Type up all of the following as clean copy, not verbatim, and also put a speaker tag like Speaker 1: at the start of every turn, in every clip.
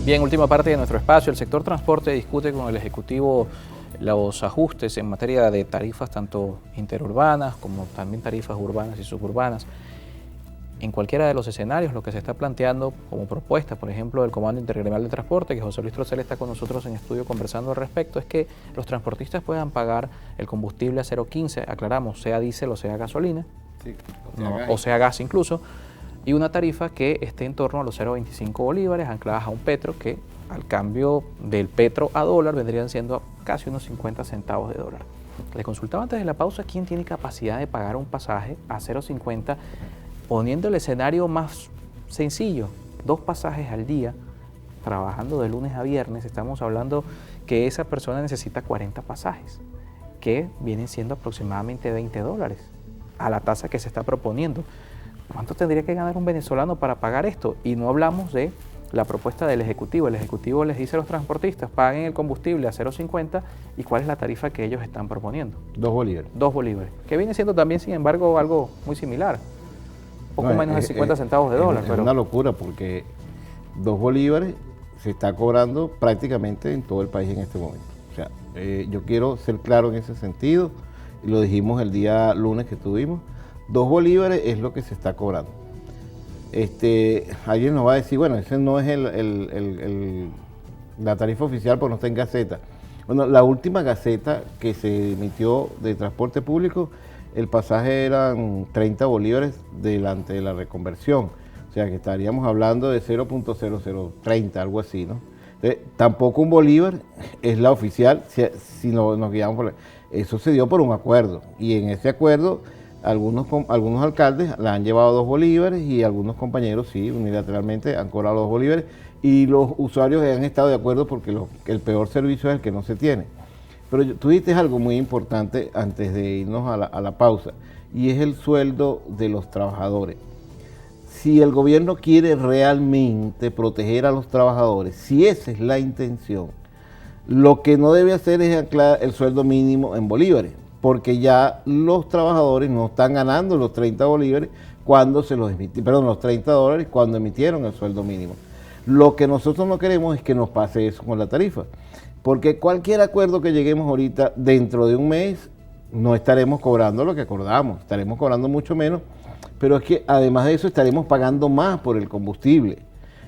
Speaker 1: Bien, última parte de nuestro espacio. El sector transporte discute con el Ejecutivo los ajustes en materia de tarifas tanto interurbanas como también tarifas urbanas y suburbanas. En cualquiera de los escenarios, lo que se está planteando como propuesta, por ejemplo, del Comando Intergremial de Transporte, que José Luis Trocel está con nosotros en estudio conversando al respecto, es que los transportistas puedan pagar el combustible a 0,15, aclaramos, sea diésel o sea gasolina,
Speaker 2: sí,
Speaker 1: o sea gas incluso, y una tarifa que esté en torno a los 0,25 bolívares ancladas a un petro que al cambio del petro a dólar vendrían siendo casi unos 50 centavos de dólar. Le consultaba antes de la pausa quién tiene capacidad de pagar un pasaje a 0,50 poniendo el escenario más sencillo, 2 pasajes al día, trabajando de lunes a viernes. Estamos hablando que esa persona necesita 40 pasajes, que vienen siendo aproximadamente 20 dólares a la tasa que se está proponiendo. ¿Cuánto tendría que ganar un venezolano para pagar esto? Y no hablamos de la propuesta del Ejecutivo. El Ejecutivo les dice a los transportistas, paguen el combustible a 0,50 y ¿cuál es la tarifa que ellos están proponiendo?
Speaker 2: 2 bolívares.
Speaker 1: 2 bolívares, que viene siendo también, sin embargo, algo muy similar. Poco menos de 50 centavos de dólar.
Speaker 2: Es una locura porque 2 bolívares se está cobrando prácticamente en todo el país en este momento. O sea, yo quiero ser claro en ese sentido, y lo dijimos el día lunes que tuvimos, 2 bolívares es lo que se está cobrando. Alguien nos va a decir, bueno, ese no es la tarifa oficial porque no está en Gaceta. Bueno, la última Gaceta que se emitió de transporte público, el pasaje eran 30 bolívares delante de la reconversión. O sea que estaríamos hablando de 0.0030, algo así, ¿no? Entonces, tampoco un bolívar es la oficial si nos guiamos por eso se dio por un acuerdo. Y en ese acuerdo algunos alcaldes la han llevado 2 bolívares y algunos compañeros sí, unilateralmente han cobrado 2 bolívares y los usuarios han estado de acuerdo porque el peor servicio es el que no se tiene. Pero tú dijiste algo muy importante antes de irnos a la pausa, y es el sueldo de los trabajadores. Si el gobierno quiere realmente proteger a los trabajadores, si esa es la intención, lo que no debe hacer es anclar el sueldo mínimo en bolívares, porque ya los trabajadores no están ganando los 30 bolívares cuando se los emitieron, perdón, los 30 dólares cuando emitieron el sueldo mínimo. Lo que nosotros no queremos es que nos pase eso con la tarifa. Porque cualquier acuerdo que lleguemos ahorita, dentro de un mes, no estaremos cobrando lo que acordamos, estaremos cobrando mucho menos, pero es que además de eso estaremos pagando más por el combustible.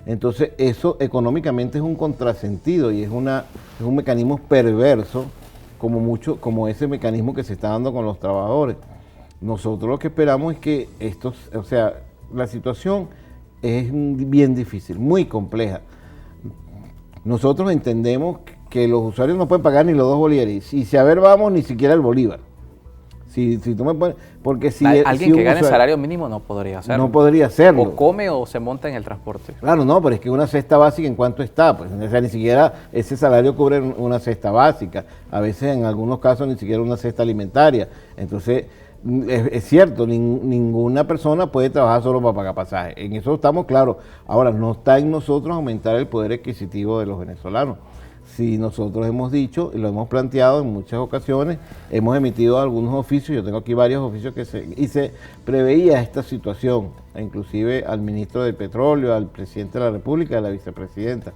Speaker 2: Entonces eso económicamente es un contrasentido y es un mecanismo perverso, como ese mecanismo que se está dando con los trabajadores. Nosotros lo que esperamos es que la situación es bien difícil, muy compleja. Nosotros entendemos que los usuarios no pueden pagar ni los 2 bolívares, y si a ver vamos, ni siquiera el bolívar. Si tú me pones, porque si
Speaker 1: alguien que gane salario mínimo no podría hacerlo.
Speaker 2: No podría hacerlo.
Speaker 1: O come o se monta en el transporte.
Speaker 2: Claro, no, pero es que una cesta básica, ¿en cuánto está? Pues, o sea, ni siquiera ese salario cubre una cesta básica. A veces, en algunos casos, ni siquiera una cesta alimentaria. Entonces, es cierto, ninguna persona puede trabajar solo para pagar pasaje. En eso estamos claros. Ahora, no está en nosotros aumentar el poder adquisitivo de los venezolanos. Si nosotros hemos dicho, y lo hemos planteado en muchas ocasiones, hemos emitido algunos oficios, yo tengo aquí varios oficios y se preveía esta situación, inclusive al ministro del Petróleo, al presidente de la República, a la vicepresidenta.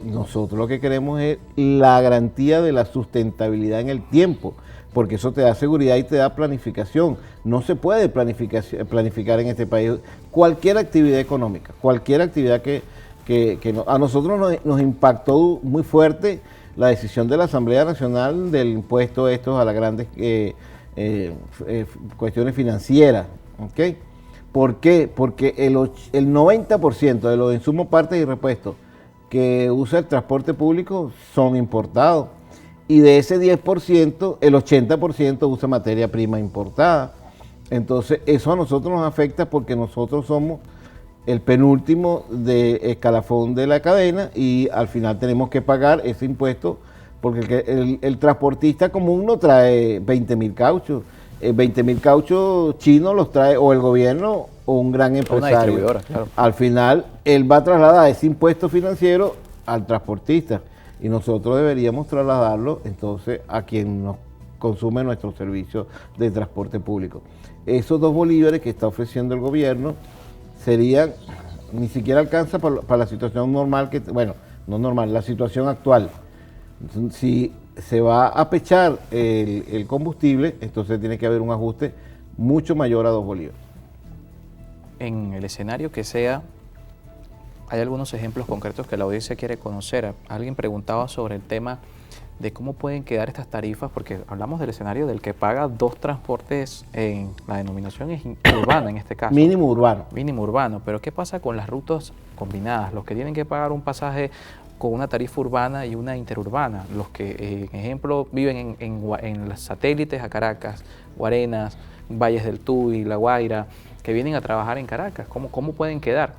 Speaker 2: Nosotros lo que queremos es la garantía de la sustentabilidad en el tiempo, porque eso te da seguridad y te da planificación. No se puede planificar en este país cualquier actividad económica, cualquier actividad a nosotros nos impactó muy fuerte la decisión de la Asamblea Nacional del impuesto a las grandes cuestiones financieras. ¿Okay? ¿Por qué? Porque el 90% de los insumos, partes y repuestos que usa el transporte público son importados. Y de ese 10%, el 80% usa materia prima importada. Entonces, eso a nosotros nos afecta porque nosotros somos el penúltimo de escalafón de la cadena y al final tenemos que pagar ese impuesto porque el transportista común no trae 20.000 cauchos. 20.000 cauchos chinos los trae o el gobierno o un gran empresario.
Speaker 1: Una distribuidora, claro.
Speaker 2: Al final, él va a trasladar ese impuesto financiero al transportista y nosotros deberíamos trasladarlo entonces a quien nos consume nuestro servicio de transporte público. Esos 2 bolívares que está ofreciendo el gobierno serían ni siquiera alcanza para la situación normal, bueno, no normal, la situación actual. Si se va a pechar el combustible, entonces tiene que haber un ajuste mucho mayor a 2 bolívares.
Speaker 1: En el escenario que sea, hay algunos ejemplos concretos que la audiencia quiere conocer. Alguien preguntaba sobre el tema de cómo pueden quedar estas tarifas, porque hablamos del escenario del que paga 2 transportes, en la denominación es urbana en este caso.
Speaker 2: Mínimo urbano.
Speaker 1: Mínimo urbano, pero ¿qué pasa con las rutas combinadas? Los que tienen que pagar un pasaje con una tarifa urbana y una interurbana, los que, ejemplo, viven en los satélites a Caracas, Guarenas, Valles del Tuy, La Guaira, que vienen a trabajar en Caracas, ¿cómo pueden quedar?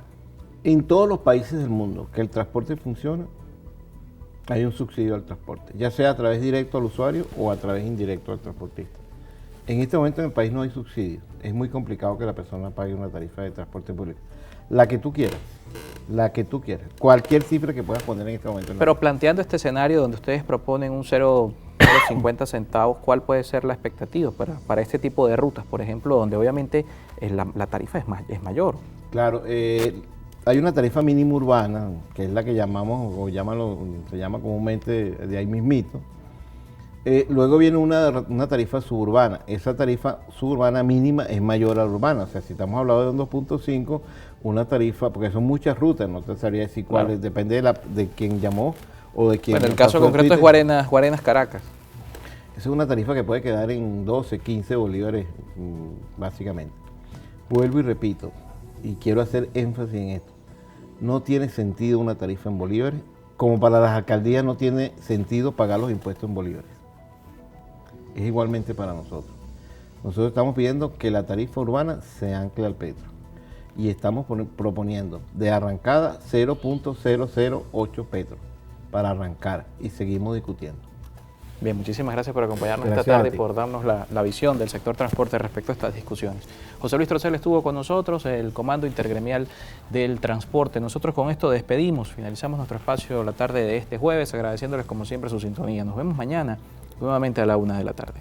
Speaker 2: En todos los países del mundo que el transporte funciona, hay un subsidio al transporte, ya sea a través directo al usuario o a través indirecto al transportista. En este momento en el país no hay subsidio, es muy complicado que la persona pague una tarifa de transporte público. La que tú quieras, cualquier cifra que puedas poner en este momento.
Speaker 1: Pero planteando este escenario donde ustedes proponen un 0,50 centavos, ¿cuál puede ser la expectativa para este tipo de rutas, por ejemplo, donde obviamente la tarifa es mayor?
Speaker 2: Claro, hay una tarifa mínima urbana, que es la que llamamos, se llama comúnmente de ahí mismito. Luego viene una tarifa suburbana. Esa tarifa suburbana mínima es mayor a la urbana. O sea, si estamos hablando de un 2.5, una tarifa, porque son muchas rutas, no te sabría decir cuáles, claro. Depende de quién llamó o de quién.
Speaker 1: Bueno, el caso concreto es Guarenas, Caracas.
Speaker 2: Esa es una tarifa que puede quedar en 12, 15 bolívares, básicamente. Vuelvo y repito, y quiero hacer énfasis en esto. No tiene sentido una tarifa en bolívares, como para las alcaldías no tiene sentido pagar los impuestos en bolívares. Es igualmente para nosotros. Nosotros estamos pidiendo que la tarifa urbana se ancle al petro y estamos proponiendo de arrancada 0.008 petro para arrancar y seguimos discutiendo.
Speaker 1: Bien, muchísimas gracias por acompañarnos esta tarde y por darnos la visión del sector transporte respecto a estas discusiones. José Luis Trocel estuvo con nosotros, el Comando Intergremial del Transporte. Nosotros con esto despedimos, finalizamos nuestro espacio la tarde de este jueves, agradeciéndoles como siempre su sintonía. Nos vemos mañana nuevamente a la 1 de la tarde.